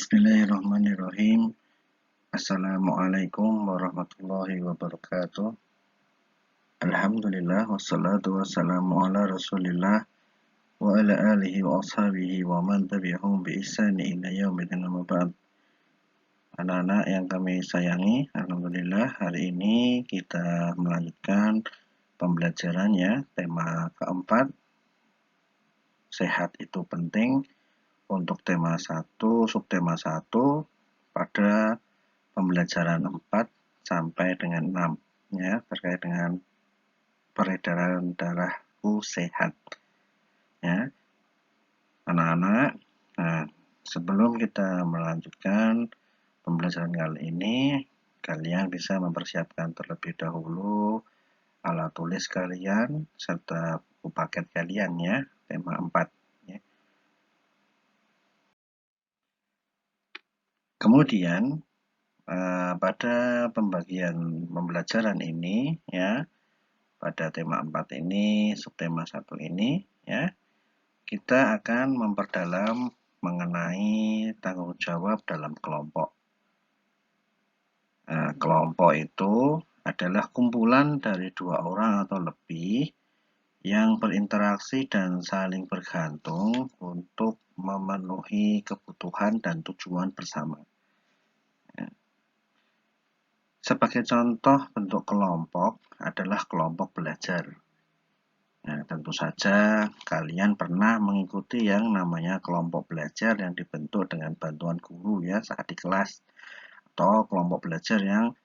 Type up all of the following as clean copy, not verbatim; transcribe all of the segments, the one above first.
Bismillahirrahmanirrahim. Assalamualaikum warahmatullahi wabarakatuh. Alhamdulillah wassalatu wassalamu ala Rasulillah wa ala alihi wa ashabihi wa man tabi'ahum bi ihsani ila yaumil amma ba'd. Anak-anak yang kami sayangi, alhamdulillah hari ini kita melanjutkan pembelajarannya tema keempat. Sehat itu penting untuk tema 1, subtema 1 pada pembelajaran 4 sampai dengan 6 ya, terkait dengan peredaran darahku sehat ya anak-anak. Nah, sebelum kita melanjutkan pembelajaran kali ini, kalian bisa mempersiapkan terlebih dahulu alat tulis kalian serta buku paket kalian ya, tema 4 ya. Kemudian pada pembagian pembelajaran ini ya, pada tema 4 ini, subtema 1 ini ya, kita akan memperdalam mengenai tanggung jawab dalam kelompok. Nah, kelompok itu adalah kumpulan dari 2 orang atau lebih yang berinteraksi dan saling bergantung untuk memenuhi kebutuhan dan tujuan bersama. Sebagai contoh bentuk kelompok adalah kelompok belajar. Nah, tentu saja kalian pernah mengikuti yang namanya kelompok belajar yang dibentuk dengan bantuan guru ya saat di kelas, atau kelompok belajar yang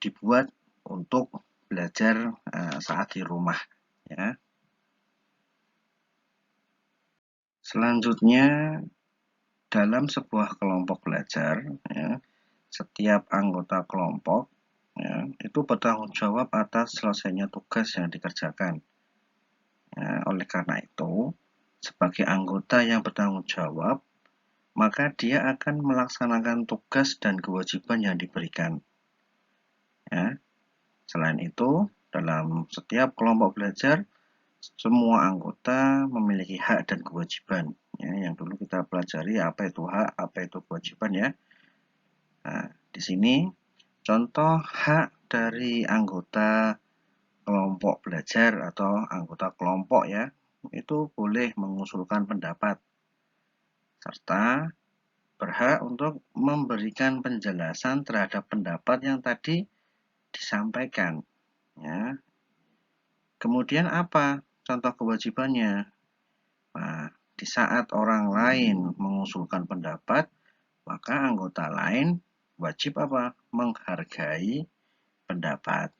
dibuat untuk belajar saat di rumah ya. Selanjutnya, dalam sebuah kelompok belajar ya, setiap anggota kelompok ya, itu bertanggung jawab atas selesainya tugas yang dikerjakan. Oleh karena itu, sebagai anggota yang bertanggung jawab, maka dia akan melaksanakan tugas dan kewajiban yang diberikan. Ya. Selain itu, dalam setiap kelompok belajar, semua anggota memiliki hak dan kewajiban. Ya, yang dulu kita pelajari apa itu hak, apa itu kewajiban ya. Nah, di sini contoh hak dari anggota kelompok belajar atau anggota kelompok ya, itu boleh mengusulkan pendapat serta berhak untuk memberikan penjelasan terhadap pendapat yang tadi disampaikan ya. Kemudian apa contoh kewajibannya? Nah, di saat orang lain mengusulkan pendapat, maka anggota lain wajib apa? Menghargai pendapat.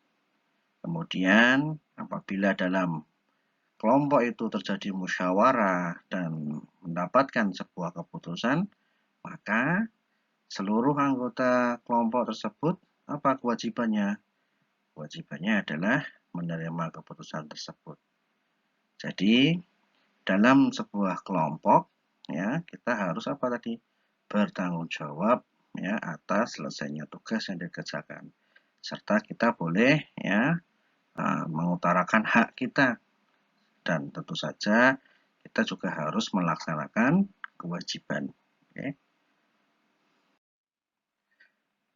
Kemudian apabila dalam kelompok itu terjadi musyawarah dan mendapatkan sebuah keputusan, maka seluruh anggota kelompok tersebut apa kewajibannya? Kewajibannya adalah menerima keputusan tersebut. Jadi dalam sebuah kelompok ya, kita harus apa tadi? Bertanggung jawab ya atas selesainya tugas yang dikerjakan. Serta kita boleh ya mengutarakan hak kita, dan tentu saja kita juga harus melaksanakan kewajiban. Okay.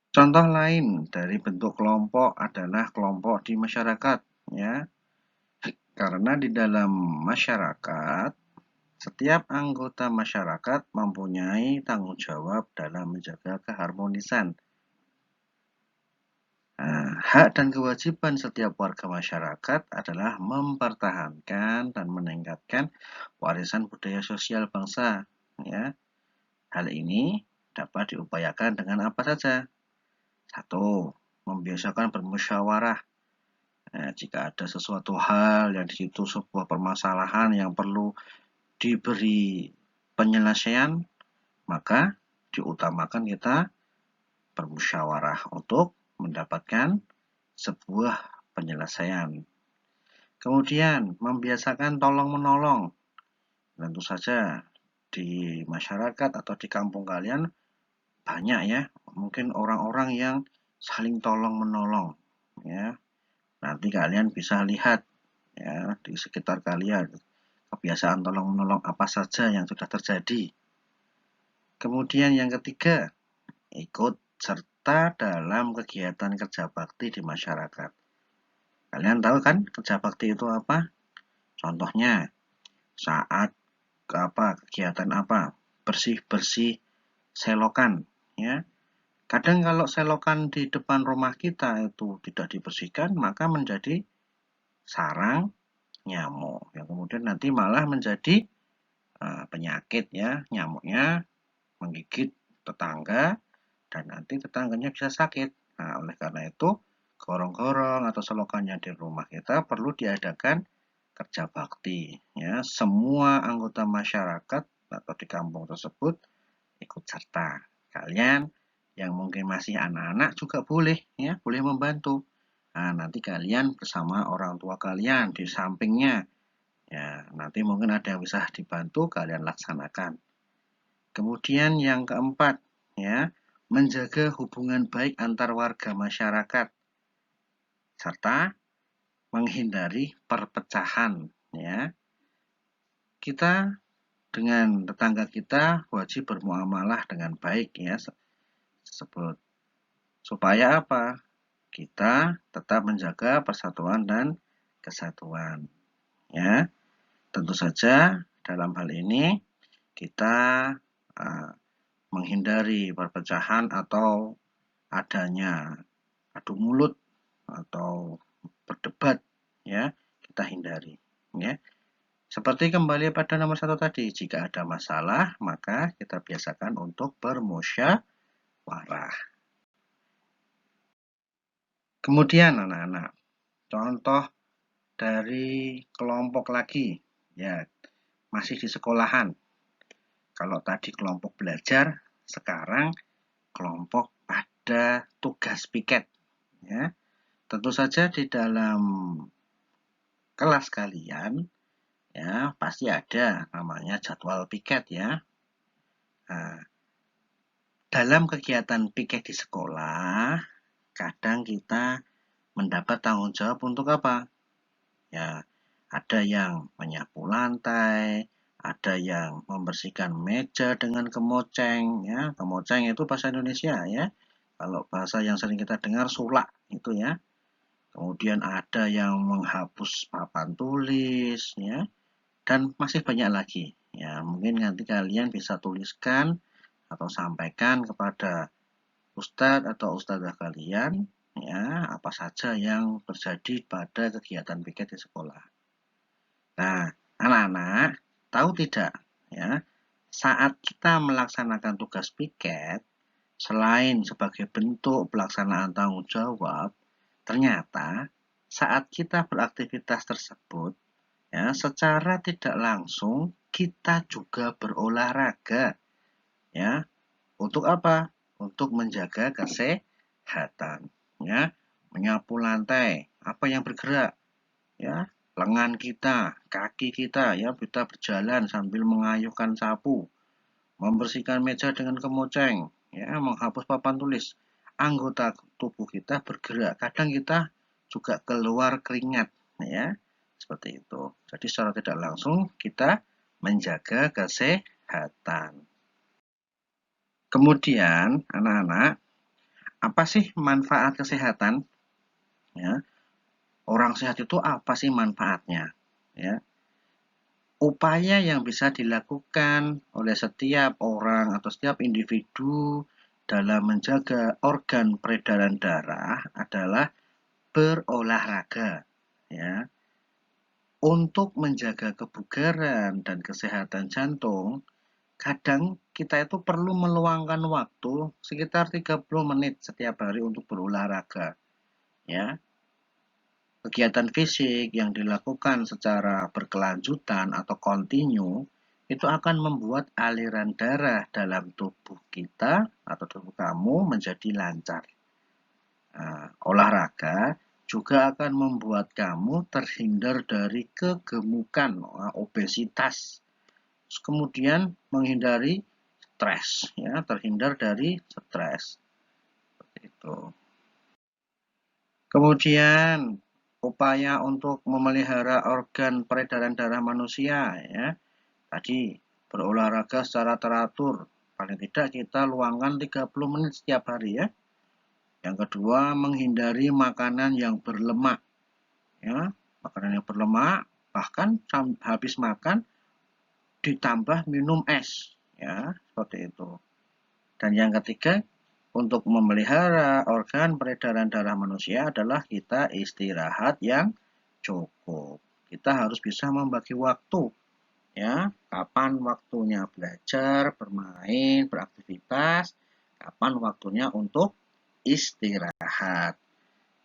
Contoh lain dari bentuk kelompok adalah kelompok di masyarakat ya. Karena di dalam masyarakat, setiap anggota masyarakat mempunyai tanggung jawab dalam menjaga keharmonisan. Nah, hak dan kewajiban setiap warga masyarakat adalah mempertahankan dan meningkatkan warisan budaya sosial bangsa. Ya. Hal ini dapat diupayakan dengan apa saja? 1. Membiasakan bermusyawarah. Nah, jika ada sesuatu hal yang di situ sebuah permasalahan yang perlu diberi penyelesaian, maka diutamakan kita bermusyawarah untuk mendapatkan sebuah penyelesaian. Kemudian membiasakan tolong-menolong. Tentu saja di masyarakat atau di kampung kalian banyak ya, mungkin orang-orang yang saling tolong-menolong ya. Nanti kalian bisa lihat ya di sekitar kalian kebiasaan tolong-menolong apa saja yang sudah terjadi. Kemudian yang ketiga, ikut serta dalam kegiatan kerja bakti di masyarakat. Kalian tahu kan kerja bakti itu apa? Contohnya, saat kegiatan apa? Bersih-bersih selokan, ya. Kadang kalau selokan di depan rumah kita itu tidak dibersihkan, maka menjadi sarang nyamuk. Yang kemudian nanti malah menjadi penyakit, ya. Nyamuknya menggigit tetangga dan nanti tetangganya bisa sakit. Nah, oleh karena itu, gorong-gorong atau selokannya di rumah kita perlu diadakan kerja bakti. Ya, semua anggota masyarakat atau di kampung tersebut ikut serta. Kalian yang mungkin masih anak-anak juga boleh, ya, boleh membantu. Nah, nanti kalian bersama orang tua kalian di sampingnya, ya, nanti mungkin ada yang bisa dibantu, kalian laksanakan. Kemudian yang keempat, ya, menjaga hubungan baik antar warga masyarakat serta menghindari perpecahan, ya. Kita dengan tetangga kita wajib bermuamalah dengan baik, ya, sebut supaya apa? Kita tetap menjaga persatuan dan kesatuan, ya. Tentu saja dalam hal ini kita menghindari perpecahan atau adanya adu mulut atau berdebat, ya, kita hindari, ya. Seperti kembali pada nomor 1 tadi, jika ada masalah maka kita biasakan untuk bermusyawarah. Kemudian anak-anak, contoh dari kelompok lagi, ya, masih di sekolahan. Kalau tadi kelompok belajar, sekarang kelompok pada tugas piket, ya. Tentu saja di dalam kelas kalian, ya, pasti ada namanya jadwal piket, ya. Nah, dalam kegiatan piket di sekolah, kadang kita mendapat tanggung jawab untuk apa? Ya, ada yang menyapu lantai, ada yang membersihkan meja dengan kemoceng, ya. Kemoceng itu bahasa Indonesia, ya. Kalau bahasa yang sering kita dengar sulak itu, ya. Kemudian ada yang menghapus papan tulis, ya. Dan masih banyak lagi. Ya, mungkin nanti kalian bisa tuliskan atau sampaikan kepada ustadz atau ustadzah kalian, ya, apa saja yang terjadi pada kegiatan piket di sekolah. Nah, anak-anak, tahu tidak, ya, saat kita melaksanakan tugas piket, selain sebagai bentuk pelaksanaan tanggung jawab, ternyata saat kita beraktivitas tersebut, ya, secara tidak langsung kita juga berolahraga, ya. Untuk apa? Untuk menjaga kesehatan, ya. Menyapu lantai, apa yang bergerak, ya, lengan kita, kaki kita, ya, kita berjalan sambil mengayuhkan sapu, membersihkan meja dengan kemoceng, ya, menghapus papan tulis. Anggota tubuh kita bergerak. Kadang kita juga keluar keringat, ya, seperti itu. Jadi secara tidak langsung kita menjaga kesehatan. Kemudian, anak-anak, apa sih manfaat kesehatan? Ya, orang sehat itu apa sih manfaatnya? Ya, upaya yang bisa dilakukan oleh setiap orang atau setiap individu dalam menjaga organ peredaran darah adalah berolahraga, ya. Untuk menjaga kebugaran dan kesehatan jantung, kadang kita itu perlu meluangkan waktu sekitar 30 menit setiap hari untuk berolahraga, ya. Kegiatan fisik yang dilakukan secara berkelanjutan atau kontinu itu akan membuat aliran darah dalam tubuh kita atau tubuh kamu menjadi lancar. Nah, olahraga juga akan membuat kamu terhindar dari kegemukan, obesitas. Kemudian menghindari stres, ya, terhindar dari stres. Seperti itu. Kemudian upaya untuk memelihara organ peredaran darah manusia, ya. Tadi berolahraga secara teratur Paling tidak kita luangkan 30 menit setiap hari ya. Yang kedua, menghindari makanan yang berlemak. Ya, makanan yang berlemak, bahkan habis makan ditambah minum es. Ya, seperti itu. Dan yang ketiga, untuk memelihara organ peredaran darah manusia adalah kita istirahat yang cukup. Kita harus bisa membagi waktu, ya, kapan waktunya belajar, bermain, beraktivitas, kapan waktunya untuk istirahat,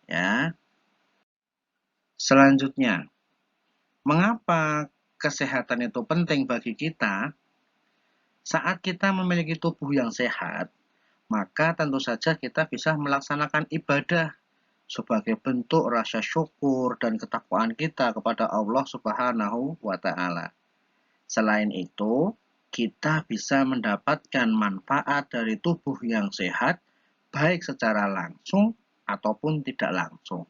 ya. Selanjutnya, mengapa kesehatan itu penting bagi kita? Saat kita memiliki tubuh yang sehat, maka tentu saja kita bisa melaksanakan ibadah sebagai bentuk rasa syukur dan ketakwaan kita kepada Allah Subhanahu wa Ta'ala. Selain itu, kita bisa mendapatkan manfaat dari tubuh yang sehat, baik secara langsung ataupun tidak langsung.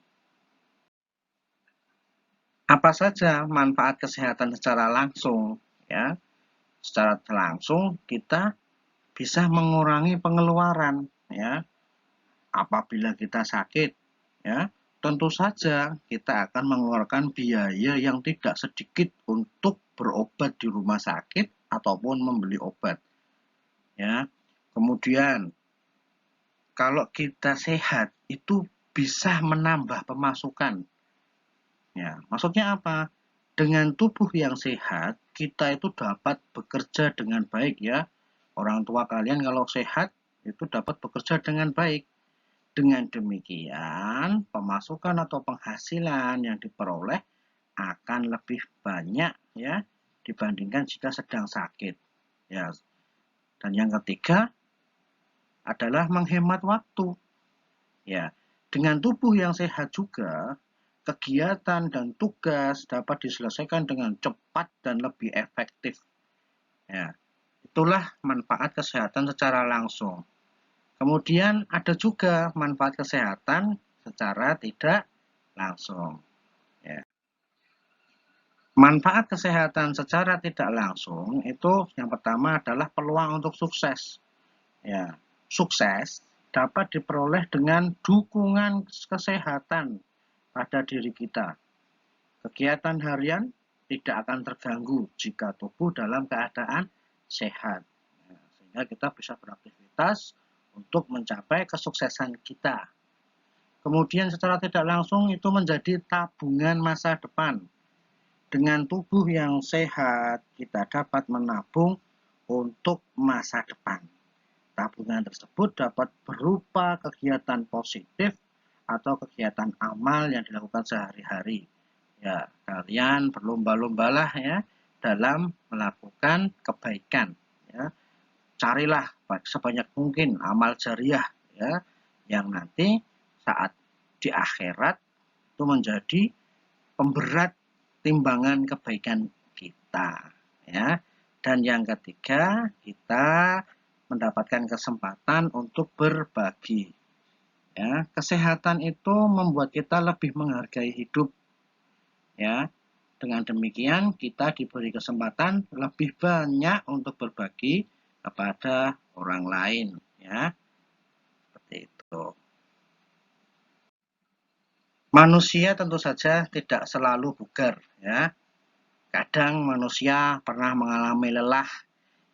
Apa saja manfaat kesehatan secara langsung? Ya, secara langsung kita bisa mengurangi pengeluaran, ya. Apabila kita sakit, ya, tentu saja kita akan mengeluarkan biaya yang tidak sedikit untuk berobat di rumah sakit ataupun membeli obat. Ya. Kemudian kalau kita sehat itu bisa menambah pemasukan. Ya, maksudnya apa? Dengan tubuh yang sehat, kita itu dapat bekerja dengan baik ya. Orang tua kalian kalau sehat itu dapat bekerja dengan baik. Dengan demikian, pemasukan atau penghasilan yang diperoleh akan lebih banyak ya dibandingkan jika sedang sakit. Ya. Dan yang ketiga adalah menghemat waktu. Ya. Dengan tubuh yang sehat juga, kegiatan dan tugas dapat diselesaikan dengan cepat dan lebih efektif. Ya. Itulah manfaat kesehatan secara langsung. Kemudian ada juga manfaat kesehatan secara tidak langsung. Ya. Manfaat kesehatan secara tidak langsung itu yang pertama adalah peluang untuk sukses. Ya, sukses dapat diperoleh dengan dukungan kesehatan pada diri kita. Kegiatan harian tidak akan terganggu jika tubuh dalam keadaan sehat. Ya, sehingga kita bisa beraktivitas untuk mencapai kesuksesan kita. Kemudian secara tidak langsung itu menjadi tabungan masa depan. Dengan tubuh yang sehat, kita dapat menabung untuk masa depan. Tabungan tersebut dapat berupa kegiatan positif atau kegiatan amal yang dilakukan sehari-hari. Ya, kalian berlomba-lombalah ya dalam melakukan kebaikan. Ya, carilah sebanyak mungkin amal jariah ya yang nanti saat di akhirat itu menjadi pemberat timbangan kebaikan kita ya. Dan yang ketiga, kita mendapatkan kesempatan untuk berbagi. Ya, kesehatan itu membuat kita lebih menghargai hidup. Ya, dengan demikian kita diberi kesempatan lebih banyak untuk berbagi kepada orang lain. Ya, seperti itu. Manusia tentu saja tidak selalu bugar. Ya, kadang manusia pernah mengalami lelah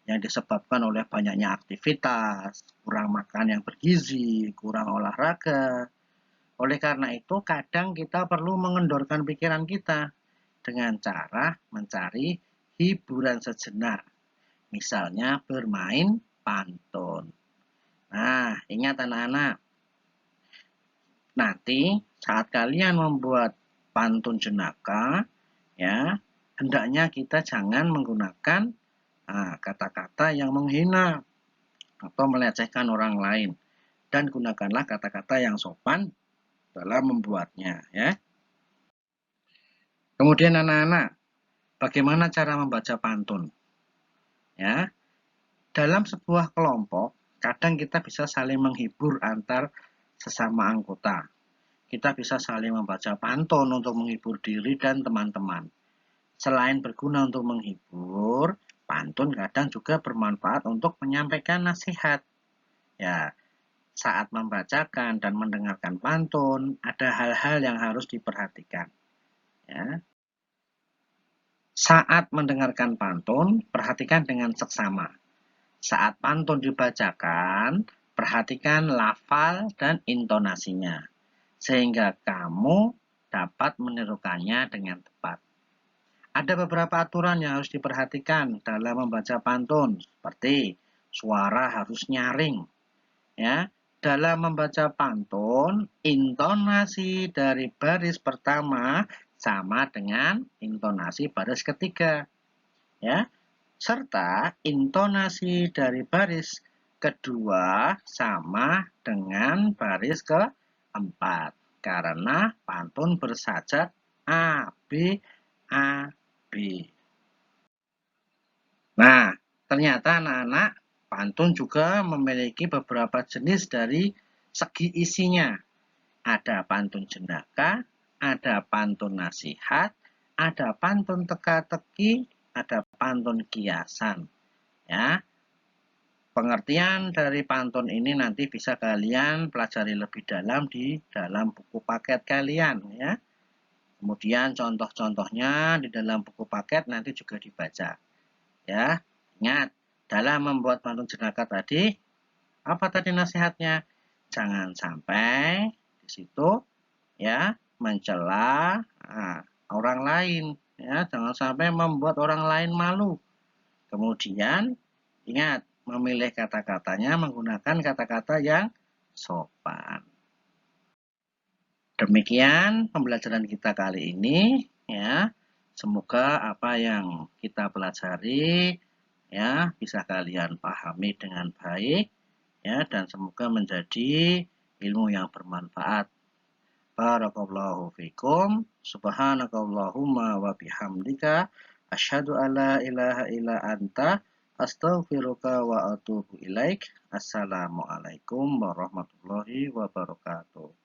yang disebabkan oleh banyaknya aktivitas, kurang makan yang bergizi, kurang olahraga. Oleh karena itu, kadang kita perlu mengendorkan pikiran kita dengan cara mencari hiburan sejenak. Misalnya bermain pantun. Nah, ingat anak-anak, nanti saat kalian membuat pantun jenaka, ya, hendaknya kita jangan menggunakan kata-kata yang menghina atau melecehkan orang lain, dan gunakanlah kata-kata yang sopan dalam membuatnya ya. Kemudian anak-anak, bagaimana cara membaca pantun? Ya, dalam sebuah kelompok kadang kita bisa saling menghibur antar sesama anggota. Kita bisa saling membaca pantun untuk menghibur diri dan teman-teman. Selain berguna untuk menghibur, Pantun kadang juga bermanfaat untuk menyampaikan nasihat. Ya, saat membacakan dan mendengarkan pantun, ada hal-hal yang harus diperhatikan. Ya. Saat mendengarkan pantun, perhatikan dengan seksama. Saat pantun dibacakan, perhatikan lafal dan intonasinya, sehingga kamu dapat menirukannya dengan tepat. Ada beberapa aturan yang harus diperhatikan dalam membaca pantun, seperti suara harus nyaring. Ya, dalam membaca pantun, intonasi dari baris pertama sama dengan intonasi baris ketiga. Ya, serta intonasi dari baris kedua sama dengan baris keempat karena pantun bersajat A, B, A, B. Nah, ternyata anak-anak pantun juga memiliki beberapa jenis dari segi isinya. Ada pantun jenaka, ada pantun nasihat, ada pantun teka-teki, ada pantun kiasan. Ya, pengertian dari pantun ini nanti bisa kalian pelajari lebih dalam di dalam buku paket kalian ya. Kemudian contoh-contohnya di dalam buku paket nanti juga dibaca. Ya, ingat dalam membuat pantun jenaka tadi, apa tadi nasihatnya? Jangan sampai di situ ya mencela orang lain ya, jangan sampai membuat orang lain malu. Kemudian ingat memilih kata-katanya menggunakan kata-kata yang sopan. Demikian pembelajaran kita kali ini ya. Semoga apa yang kita pelajari ya bisa kalian pahami dengan baik ya dan semoga menjadi ilmu yang bermanfaat. Barakallahu fikum. Subhanakallahumma wa bihamdika asyhadu alla ilaha illa anta astaghfiruka wa atubu ilaik. Assalamualaikum warahmatullahi wabarakatuh.